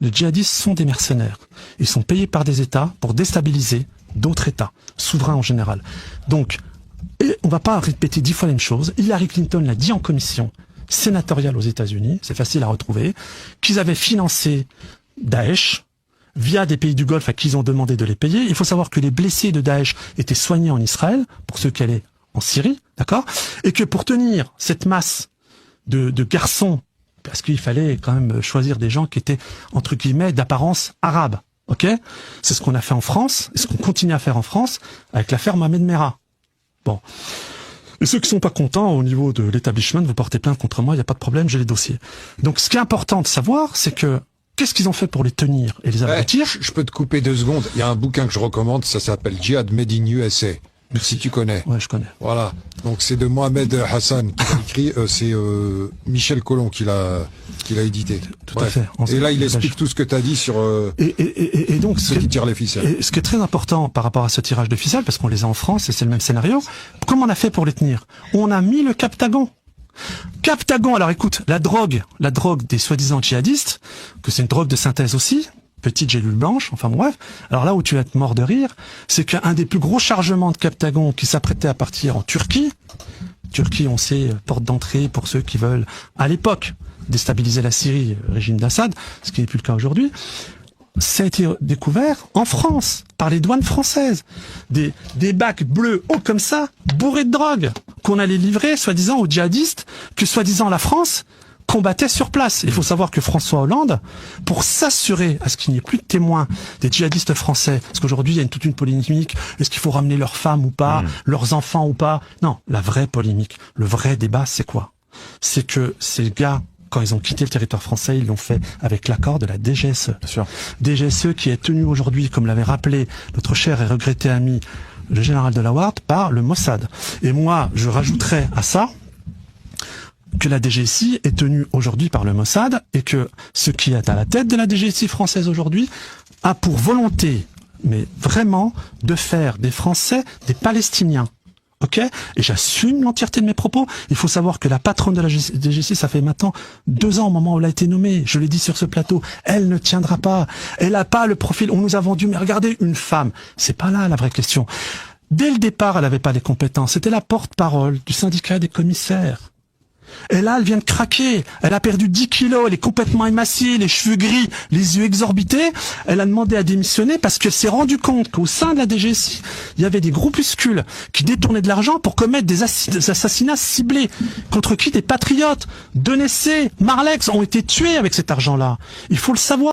les djihadistes sont des mercenaires. Ils sont payés par des États pour déstabiliser d'autres États, souverains en général. Donc, et on va pas répéter 10 fois la même chose. Hillary Clinton l'a dit en commission sénatoriale aux États-Unis, c'est facile à retrouver, qu'ils avaient financé Daesh via des pays du Golfe à qui ils ont demandé de les payer. Il faut savoir que les blessés de Daesh étaient soignés en Israël, pour ceux qui allaient en Syrie, d'accord? Et que pour tenir cette masse de garçons, parce qu'il fallait quand même choisir des gens qui étaient, entre guillemets, d'apparence arabe, ok? C'est ce qu'on a fait en France, et ce qu'on continue à faire en France, avec l'affaire Mohamed Merah. Bon. Et ceux qui sont pas contents au niveau de l'établissement, vous portez plainte contre moi, il n'y a pas de problème, j'ai les dossiers. Donc ce qui est important de savoir, c'est que qu'est-ce qu'ils ont fait pour les tenir et les abrutir? Je peux te couper 2 secondes. Il y a un bouquin que je recommande, ça s'appelle Jihad Made in USA. Si tu connais. Ouais, je connais. Voilà. Donc c'est de Mohamed Hassan qui l'a écrit. C'est Michel Collomb qui l'a édité. Tout à fait. Et là, il explique tout ce que tu as dit sur et donc ceux qui tirent les ficelles. Et ce qui est très important par rapport à ce tirage de ficelles, parce qu'on les a en France et c'est le même scénario, comment on a fait pour les tenir? On a mis le Captagon. Captagon, alors écoute, la drogue des soi-disant djihadistes, que c'est une drogue de synthèse aussi, petite gélule blanche, enfin bref. Alors là où tu vas être mort de rire, c'est qu'un des plus gros chargements de Captagon qui s'apprêtait à partir en Turquie, on sait, porte d'entrée pour ceux qui veulent, à l'époque, déstabiliser la Syrie, le régime d'Assad, ce qui n'est plus le cas aujourd'hui, ça a été découvert en France, par les douanes françaises. Des bacs bleus hauts comme ça, bourrés de drogue, qu'on allait livrer, soi-disant, aux djihadistes, que soi-disant la France combattait sur place. Il faut savoir que François Hollande, pour s'assurer à ce qu'il n'y ait plus de témoins des djihadistes français, parce qu'aujourd'hui il y a toute une polémique, est-ce qu'il faut ramener leurs femmes ou pas, leurs enfants ou pas? Non, la vraie polémique, le vrai débat, c'est quoi? C'est que ces gars, quand ils ont quitté le territoire français, ils l'ont fait avec l'accord de la DGSE. Bien sûr. DGSE qui est tenue aujourd'hui, comme l'avait rappelé notre cher et regretté ami, le général de la Ward, par le Mossad. Et moi, je rajouterais à ça que la DGSI est tenue aujourd'hui par le Mossad et que ce qui est à la tête de la DGSI française aujourd'hui a pour volonté, mais vraiment, de faire des Français des Palestiniens. Ok? Et j'assume l'entièreté de mes propos. Il faut savoir que la patronne de la DGSI, ça fait maintenant 2 ans au moment où elle a été nommée. Je l'ai dit sur ce plateau. Elle ne tiendra pas. Elle n'a pas le profil. On nous a vendu, mais regardez, une femme. C'est pas là la vraie question. Dès le départ, elle n'avait pas les compétences. C'était la porte-parole du syndicat des commissaires. Et là, elle vient de craquer. Elle a perdu 10 kilos, elle est complètement émaciée, les cheveux gris, les yeux exorbités. Elle a demandé à démissionner parce qu'elle s'est rendue compte qu'au sein de la DGSI, il y avait des groupuscules qui détournaient de l'argent pour commettre des assassinats ciblés. Contre qui? Des patriotes. Denessé, Marlex ont été tués avec cet argent-là. Il faut le savoir.